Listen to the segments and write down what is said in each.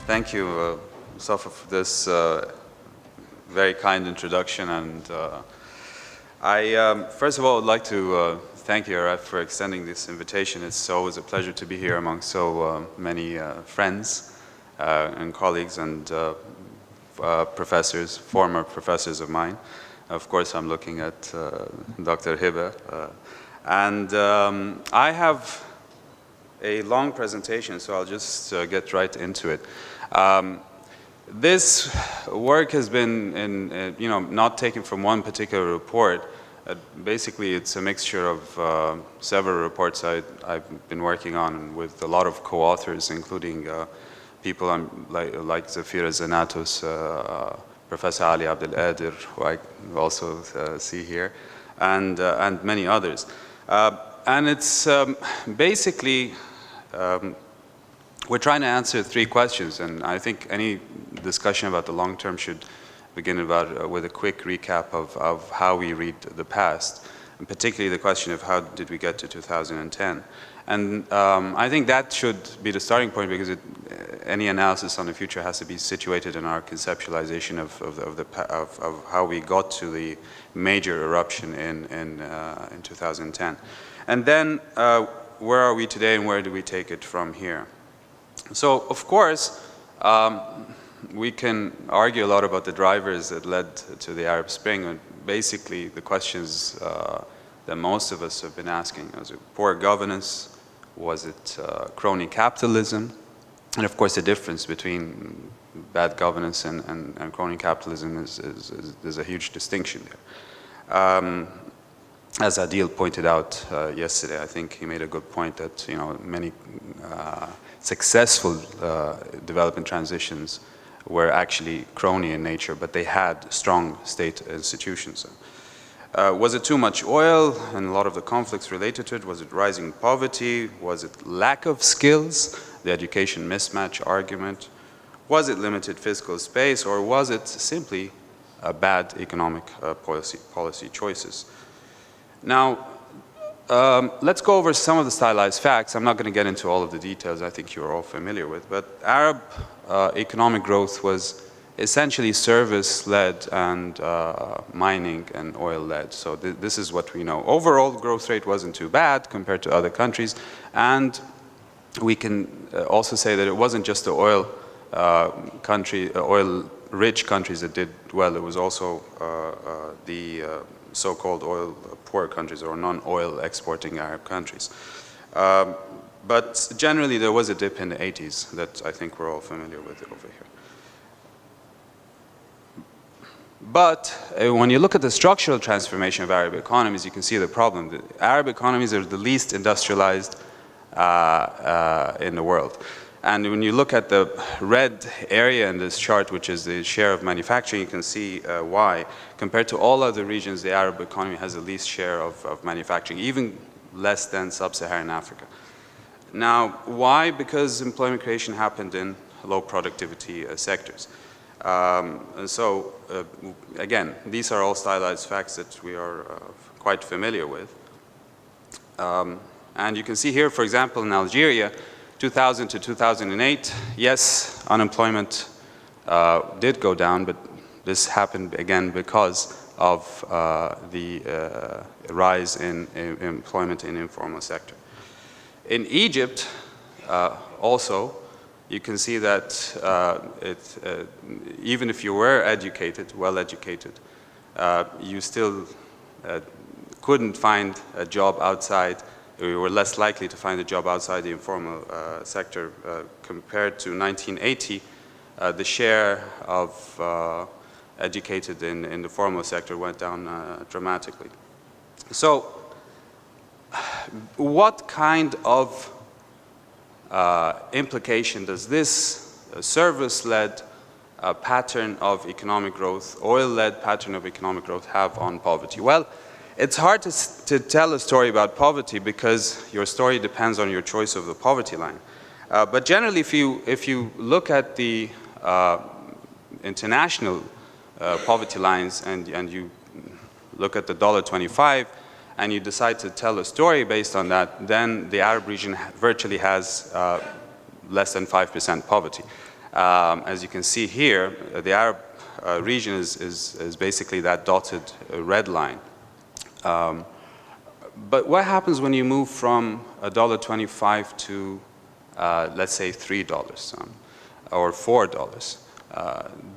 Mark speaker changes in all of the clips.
Speaker 1: Thank you, Mustafa, for this very kind introduction. And I, first of all, would like to thank ERF for extending this invitation. It's always a pleasure to be here among so many friends and colleagues and professors, former professors of mine. Of course, I'm looking at Dr. Hiba. And I have a long presentation, so I'll just get right into it. This work has been, not taken from one particular report. Basically, it's a mixture of several reports I've been working on with a lot of co-authors, including people like Zafira Zanatos, Professor Ali Abdel Qadir, who I also see here, and many others. And it's basically, we're trying to answer three questions, and I think any discussion about the long term should begin with a quick recap of how we read the past, and particularly the question of how did we get to 2010. And I think that should be the starting point, because any analysis on the future has to be situated in our conceptualization of how we got to the major eruption in 2010. And then where are we today and where do we take it from here? So, of course, we can argue a lot about the drivers that led to the Arab Spring. And basically, the questions that most of us have been asking: was it poor governance? Was it crony capitalism? And of course, the difference between bad governance and crony capitalism there's a huge distinction there. As Adil pointed out yesterday, I think he made a good point that many successful development transitions were actually crony in nature, but they had strong state institutions. Was it too much oil and a lot of the conflicts related to it? Was it rising poverty? Was it lack of skills? The education mismatch argument? Was it limited fiscal space, or was it simply bad economic policy choices? Now, let's go over some of the stylized facts. I'm not going to get into all of the details I think you're all familiar with, but Arab economic growth was essentially service-led and mining and oil-led. So this is what we know. Overall growth rate wasn't too bad compared to other countries, and we can also say that it wasn't just the oil-rich countries that did well. It was also the so-called oil-poor countries, or non-oil exporting Arab countries. But generally, there was a dip in the 80s that I think we're all familiar with over here. But when you look at the structural transformation of Arab economies, you can see the problem. The Arab economies are the least industrialized in the world. And when you look at the red area in this chart, which is the share of manufacturing, you can see why. Compared to all other regions, the Arab economy has the least share of manufacturing, even less than sub-Saharan Africa. Now, why? Because employment creation happened in low productivity sectors. So, again, these are all stylized facts that we are quite familiar with. And you can see here, for example, in Algeria, 2000 to 2008, yes, unemployment did go down, but this happened again because of the rise in employment in informal sector. In Egypt, also, you can see that even if you were educated, well educated, you still couldn't find a job outside. You were less likely to find a job outside the informal sector compared to 1980. The share of educated in the formal sector went down dramatically. So, what kind of implication does this service-led pattern of economic growth, oil-led pattern of economic growth have on poverty? Well, it's hard to tell a story about poverty because your story depends on your choice of the poverty line. But generally, if you look at the international poverty lines and you look at the $1.25 and you decide to tell a story based on that, then the Arab region virtually has less than 5% poverty. As you can see here, the Arab region is basically that dotted red line. But what happens when you move from $1.25 to, let's say, $3 or $4?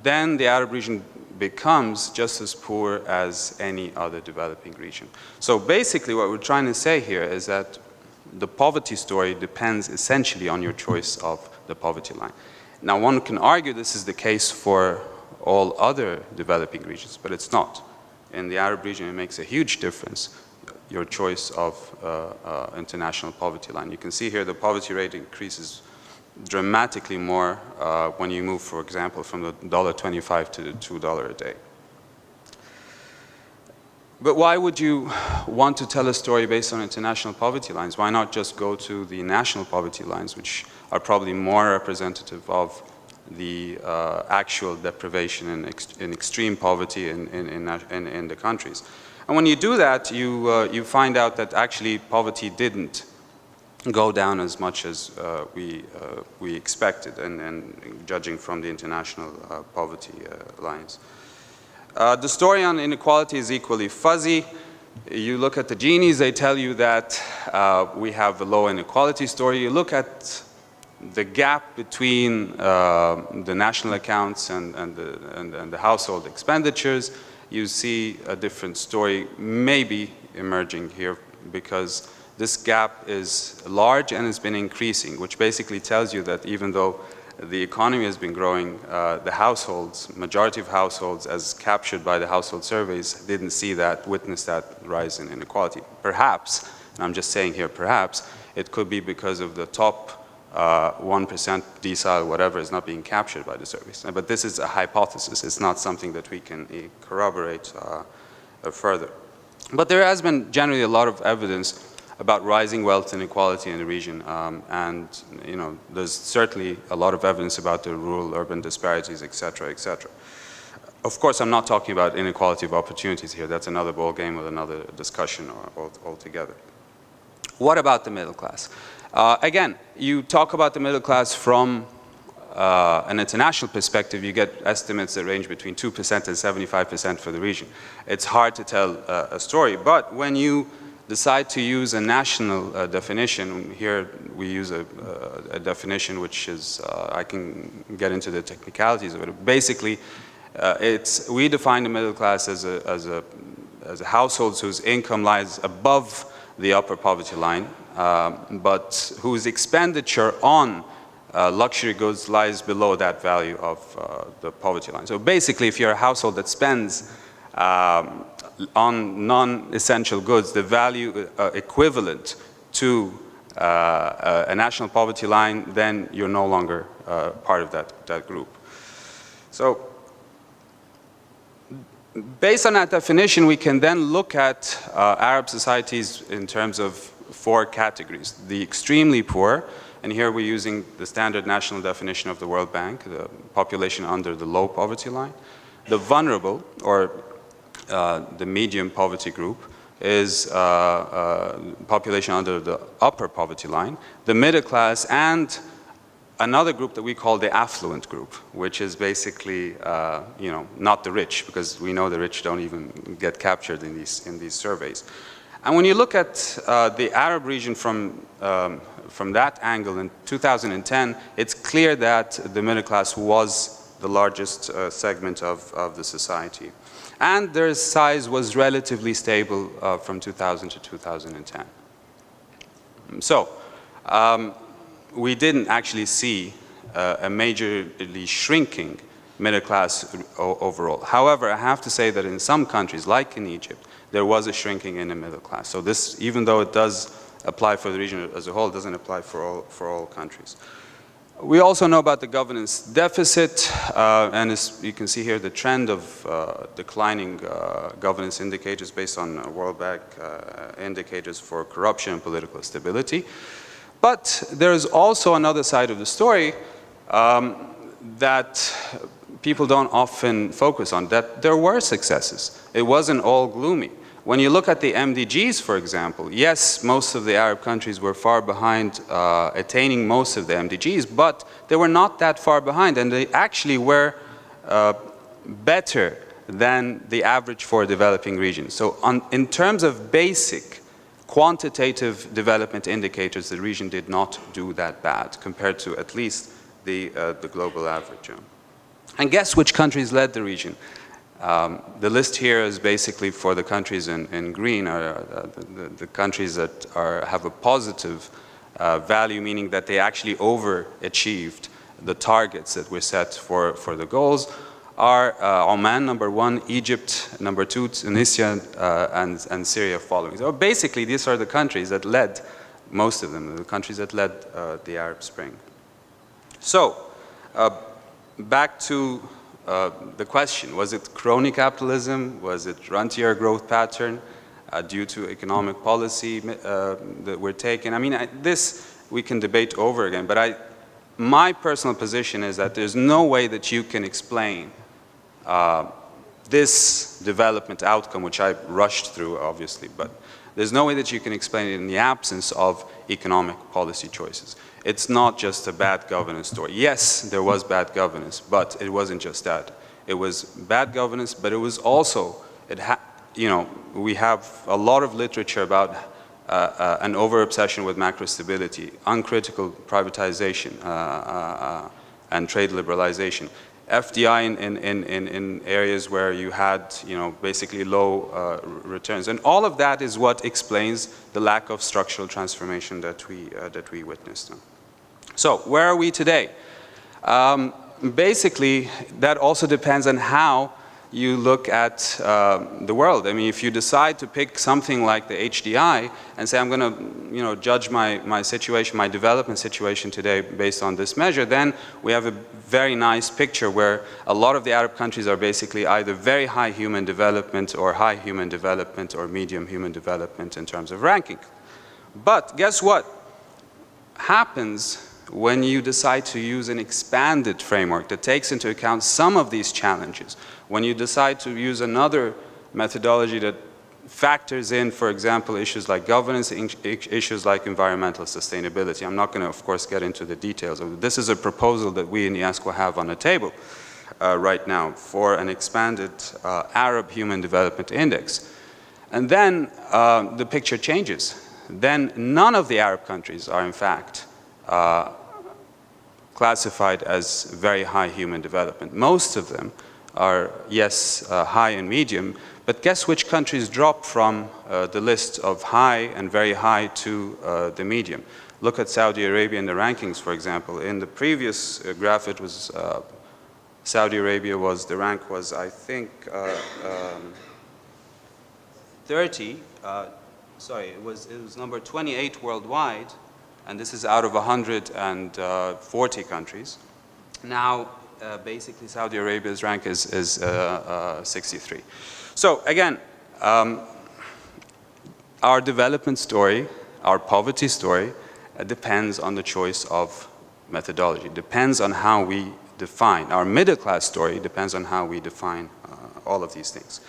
Speaker 1: Then the Arab region becomes just as poor as any other developing region. So basically what we're trying to say here is that the poverty story depends essentially on your choice of the poverty line. Now one can argue this is the case for all other developing regions, but it's not. In the Arab region it makes a huge difference, your choice of international poverty line. You can see here the poverty rate increases dramatically more when you move, for example, from the $1.25 to the $2 a day. But why would you want to tell a story based on international poverty lines? Why not just go to the national poverty lines, which are probably more representative of the actual deprivation and extreme poverty in the countries? And when you do that, you find out that actually poverty didn't go down as much as we expected, and judging from the international poverty lines. The story on inequality is equally fuzzy. You look at the Ginies, they tell you that we have a low inequality story. You look at the gap between the national accounts and the household expenditures, you see a different story maybe emerging here, because this gap is large and has been increasing, which basically tells you that even though the economy has been growing, the households, majority of households as captured by the household surveys, didn't see that, witness that rise in inequality. Perhaps, and I'm just saying here perhaps, it could be because of the top 1% decile, whatever, is not being captured by the surveys. But this is a hypothesis. It's not something that we can corroborate further. But there has been generally a lot of evidence about rising wealth inequality in the region, and there's certainly a lot of evidence about the rural-urban disparities, et cetera, et cetera. Of course, I'm not talking about inequality of opportunities here. That's another ballgame with another discussion altogether. What about the middle class? Again, you talk about the middle class from an international perspective, you get estimates that range between 2% and 75% for the region. It's hard to tell a story, but when you decide to use a national definition, here we use a definition which is, I can get into the technicalities of it. Basically, we define the middle class as households whose income lies above the upper poverty line, but whose expenditure on luxury goods lies below that value of the poverty line. So basically, if you're a household that spends on non-essential goods, the value equivalent to a national poverty line, then you're no longer part of that group. So based on that definition, we can then look at Arab societies in terms of 4 categories. The extremely poor, and here we're using the standard national definition of the World Bank, the population under the low poverty line. The vulnerable, or the medium poverty group, is population under the upper poverty line. The middle class, and another group that we call the affluent group, which is basically not the rich, because we know the rich don't even get captured in these surveys. And when you look at the Arab region from that angle in 2010, it's clear that the middle class was the largest segment of the society. And their size was relatively stable from 2000 to 2010. So we didn't actually see a majorly shrinking middle class overall. However, I have to say that in some countries, like in Egypt, there was a shrinking in the middle class. So this, even though it does apply for the region as a whole, it doesn't apply for all countries. We also know about the governance deficit, and as you can see here, the trend of declining governance indicators based on World Bank indicators for corruption and political stability. But there's also another side of the story that people don't often focus on, that there were successes. It wasn't all gloomy. When you look at the MDGs, for example, yes, most of the Arab countries were far behind attaining most of the MDGs, but they were not that far behind, and they actually were better than the average for a developing region. So in terms of basic quantitative development indicators, the region did not do that bad compared to at least the global average. And guess which countries led the region? The list here is basically for the countries in green, are the countries that have a positive value, meaning that they actually overachieved the targets that were set for the goals, are Oman number 1, Egypt number 2, Tunisia, and Syria following. So basically, these are the countries that led, most of them, the countries that led the Arab Spring. So, back to the question, was it crony capitalism? Was it rentier growth pattern due to economic policy that were taken? I mean, this we can debate over again, but my personal position is that there's no way that you can explain this development outcome, which I rushed through, obviously, but there's no way that you can explain it in the absence of economic policy choices. It's not just a bad governance story. Yes, there was bad governance, but it wasn't just that. It was bad governance, but it was also, we have a lot of literature about an over-obsession with macro stability, uncritical privatization, and trade liberalization. FDI in areas where you had, basically low returns, and all of that is what explains the lack of structural transformation that we witnessed. So where are we today? Basically, that also depends on how you look at the world. I mean, if you decide to pick something like the HDI and say, I'm going to, judge my situation, my development situation today based on this measure, then we have a very nice picture where a lot of the Arab countries are basically either very high human development or high human development or medium human development in terms of ranking. But guess what happens when you decide to use an expanded framework that takes into account some of these challenges? When you decide to use another methodology that factors in, for example, issues like governance, issues like environmental sustainability. I'm not going to, of course, get into the details of it. This is a proposal that we in ESCWA have on the table right now for an expanded Arab Human Development Index. And then the picture changes. Then none of the Arab countries are, in fact, classified as very high human development. Most of them are, yes, high and medium, but guess which countries drop from the list of high and very high to the medium? Look at Saudi Arabia in the rankings, for example. In the previous graph, it was Saudi Arabia the rank was, I think, 30. Sorry, it was number 28 worldwide, and this is out of 140 countries. Now, basically, Saudi Arabia's rank is 63. So again, our development story, our poverty story, depends on the choice of methodology. Depends on how we define. Our middle class story depends on how we define all of these things.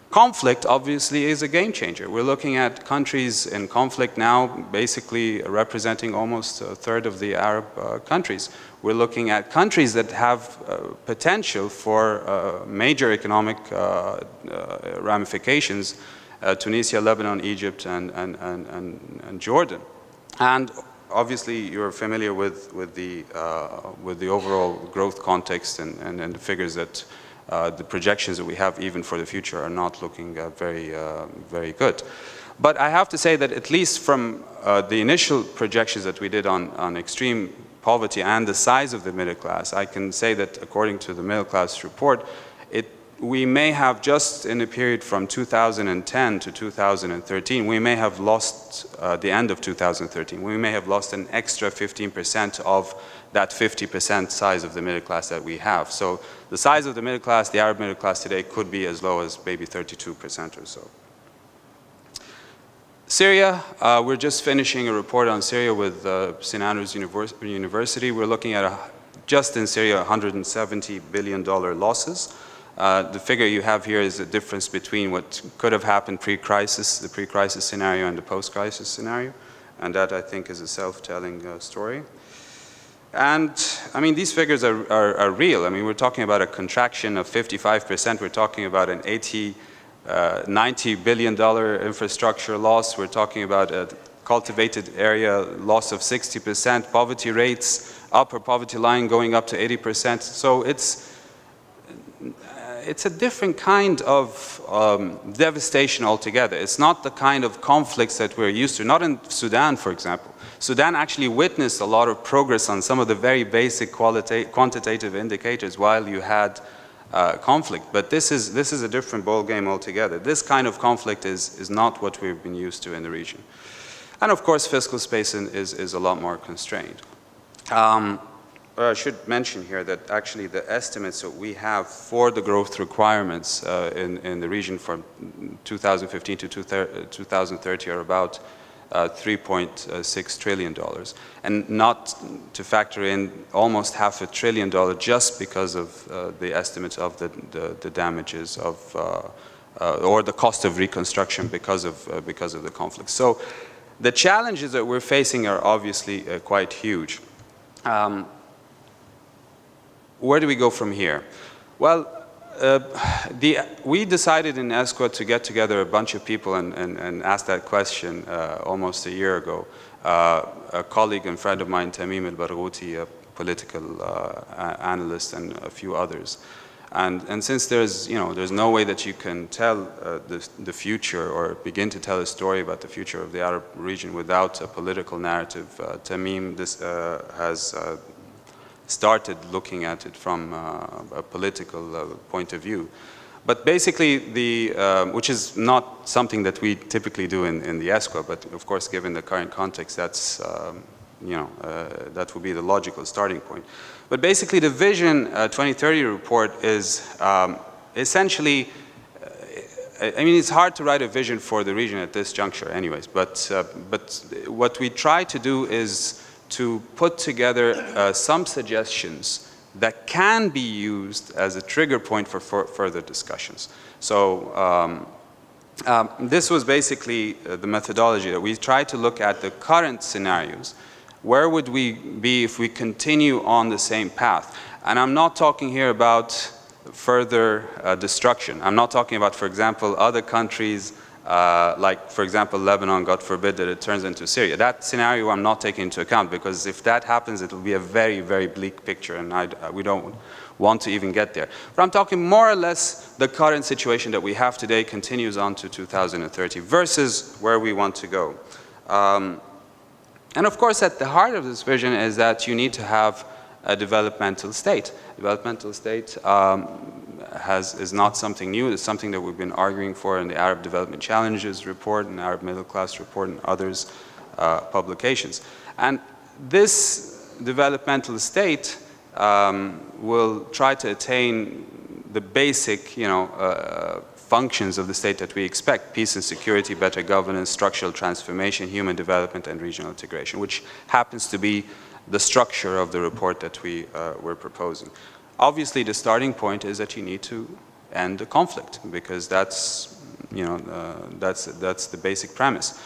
Speaker 1: Conflict, obviously, is a game changer. We're looking at countries in conflict now, basically representing almost a third of the Arab countries. We're looking at countries that have potential for major economic ramifications, Tunisia, Lebanon, Egypt, and Jordan. And obviously, you're familiar with the overall growth context and the figures that the projections that we have even for the future are not looking very good. But I have to say that at least from the initial projections that we did on extreme poverty and the size of the middle class, I can say that according to the middle class report, we may have just in the period from 2010 to 2013, we may have lost the end of 2013, we may have lost an extra 15% of that 50% size of the middle class that we have. So the size of the middle class, the Arab middle class today, could be as low as maybe 32% or so. Syria, we're just finishing a report on Syria with St. Andrews University. We're looking at, just in Syria, $170 billion losses. The figure you have here is the difference between what could have happened pre-crisis, the pre-crisis scenario, and the post-crisis scenario. And that, I think, is a self-telling story. And, I mean, these figures are real. I mean, we're talking about a contraction of 55%. We're talking about an $90 billion infrastructure loss. We're talking about a cultivated area loss of 60%, poverty rates, upper poverty line going up to 80%. So it's a different kind of devastation altogether. It's not the kind of conflicts that we're used to, not in Sudan, for example. Sudan actually witnessed a lot of progress on some of the very basic quantitative indicators while you had conflict. But this is a different ballgame altogether. This kind of conflict is not what we've been used to in the region. And of course, fiscal space is a lot more constrained. I should mention here that actually the estimates that we have for the growth requirements in the region from 2015 to 2030 are about $3.6 trillion, and not to factor in almost $500 billion just because of the estimates of the damages of or the cost of reconstruction because of the conflict. So the challenges that we're facing are obviously quite huge. Where do we go from here? Well, we decided in ESCWA to get together a bunch of people and ask that question almost a year ago. A colleague and friend of mine, Tamim al-Barghouti, a political analyst, and a few others. And since there's no way that you can tell the future or begin to tell a story about the future of the Arab region without a political narrative, Tamim has started looking at it from a political point of view. But basically, which is not something that we typically do in the ESCWA, but of course, given the current context, that's, that would be the logical starting point. But basically, the Vision 2030 report is essentially, I mean, it's hard to write a vision for the region at this juncture anyways, but what we try to do is to put together some suggestions that can be used as a trigger point for further discussions. So this was basically the methodology that we tried to look at the current scenarios. Where would we be if we continue on the same path? And I'm not talking here about further destruction. I'm not talking about, for example, other countries like, for example, Lebanon, God forbid that it turns into Syria. That scenario I'm not taking into account, because if that happens, it will be a very, very bleak picture, and we don't want to even get there. But I'm talking more or less the current situation that we have today continues on to 2030 versus where we want to go. And of course, at the heart of this vision is that you need to have a developmental state. Developmental state is not something new. It's something that we've been arguing for in the Arab Development Challenges report and Arab Middle Class report and others publications. And this developmental state will try to attain the basic, functions of the state that we expect: peace and security, better governance, structural transformation, human development, and regional integration, which happens to be the structure of the report that we're proposing. Obviously, the starting point is that you need to end the conflict, because that's the basic premise.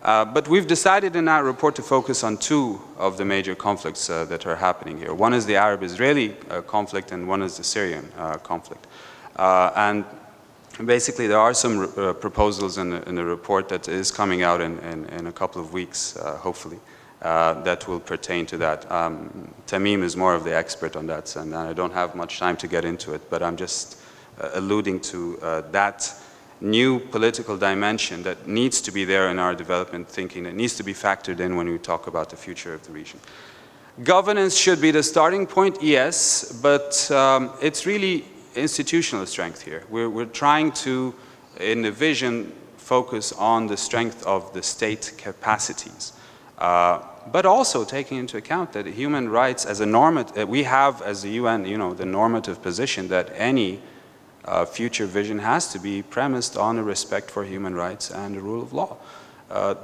Speaker 1: But we've decided in our report to focus on two of the major conflicts that are happening here. One is the Arab-Israeli conflict, and one is the Syrian conflict. And basically, there are some proposals in the report that is coming out in a couple of weeks, hopefully, that will pertain to that. Tamim is more of the expert on that, and I don't have much time to get into it, but I'm just alluding to that new political dimension that needs to be there in our development thinking, that needs to be factored in when we talk about the future of the region. Governance should be the starting point, yes, but it's really institutional strength here. We're trying to, in the vision, focus on the strength of the state capacities, but also taking into account that human rights as a normative, we have as the UN, the normative position that any future vision has to be premised on a respect for human rights and the rule of law.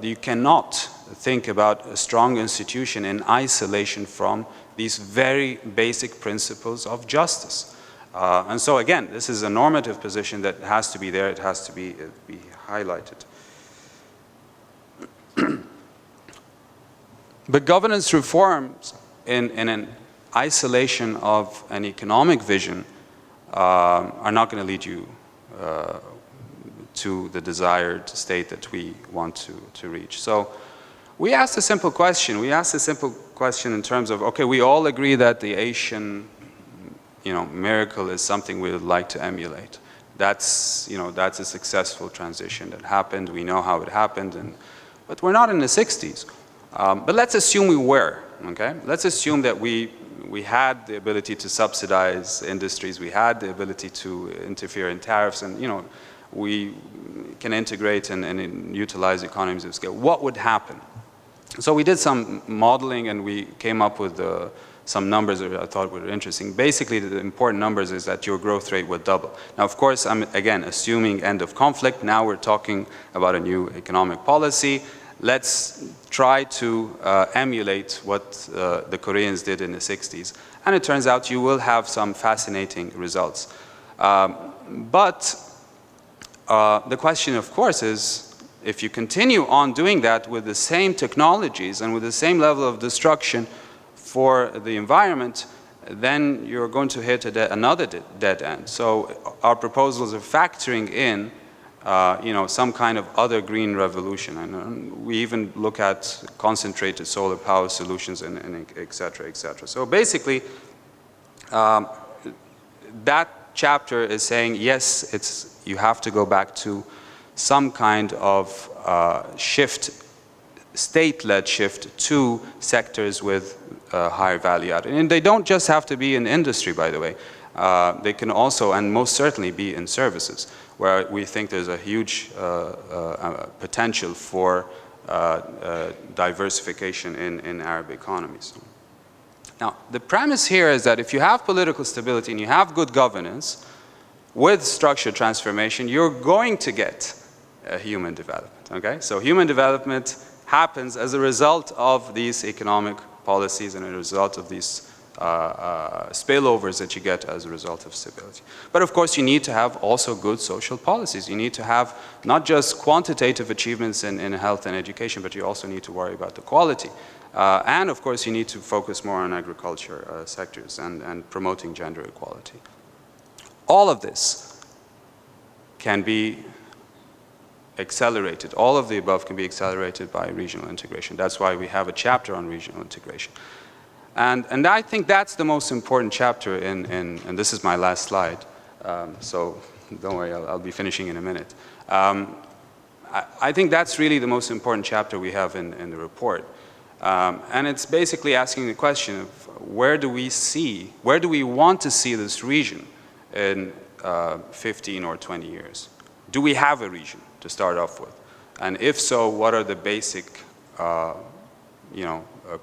Speaker 1: You cannot think about a strong institution in isolation from these very basic principles of justice. And so again, this is a normative position that has to be there, it has to be highlighted. But governance reforms in an isolation of an economic vision are not going to lead you to the desired state that we want to reach. So we asked a simple question. We asked a simple question in terms of, okay, we all agree that the Asian, miracle is something we would like to emulate. That's a successful transition that happened. We know how it happened, but we're not in the 60s. But let's assume we were, okay? Let's assume that we had the ability to subsidize industries, we had the ability to interfere in tariffs, and we can integrate and utilize economies of scale. What would happen? So we did some modeling and we came up with some numbers that I thought were interesting. Basically, the important numbers is that your growth rate would double. Now, of course, I'm again assuming end of conflict. Now we're talking about a new economic policy. Let's try to emulate what the Koreans did in the 60s. And it turns out you will have some fascinating results. But the question, of course, is if you continue on doing that with the same technologies and with the same level of destruction for the environment, then you're going to hit another dead end. So our proposals are factoring in some kind of other green revolution. And we even look at concentrated solar power solutions and et cetera, et cetera. So basically, that chapter is saying, yes, you have to go back to some kind of shift, state-led shift to sectors with higher value added. And they don't just have to be in industry, by the way. They can also, and most certainly, be in services, where we think there's a huge potential for diversification in Arab economies. Now, the premise here is that if you have political stability and you have good governance, with structural transformation, you're going to get human development, okay? So human development happens as a result of these economic policies and as a result of these spillovers that you get as a result of stability. But of course, you need to have also good social policies. You need to have not just quantitative achievements in health and education, but you also need to worry about the quality. And of course, you need to focus more on agriculture sectors and promoting gender equality. All of this can be accelerated. All of the above can be accelerated by regional integration. That's why we have a chapter on regional integration. And I think that's the most important chapter and this is my last slide, so don't worry, I'll be finishing in a minute. I think that's really the most important chapter we have in the report. And it's basically asking the question of where do we want to see this region in 15 or 20 years? Do we have a region to start off with? And if so, what are the basic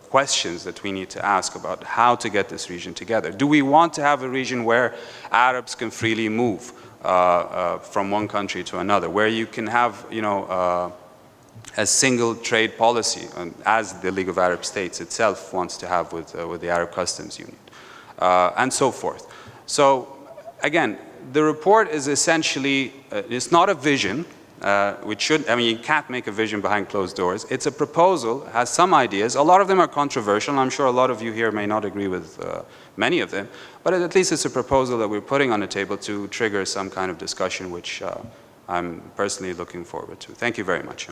Speaker 1: questions that we need to ask about how to get this region together? Do we want to have a region where Arabs can freely move from one country to another, where you can have a single trade policy, as the League of Arab States itself wants to have with the Arab Customs Union, and so forth. So again, the report is essentially, it's not a vision, you can't make a vision behind closed doors. It's a proposal, has some ideas. A lot of them are controversial, and I'm sure a lot of you here may not agree with many of them, but at least it's a proposal that we're putting on the table to trigger some kind of discussion, which I'm personally looking forward to. Thank you very much.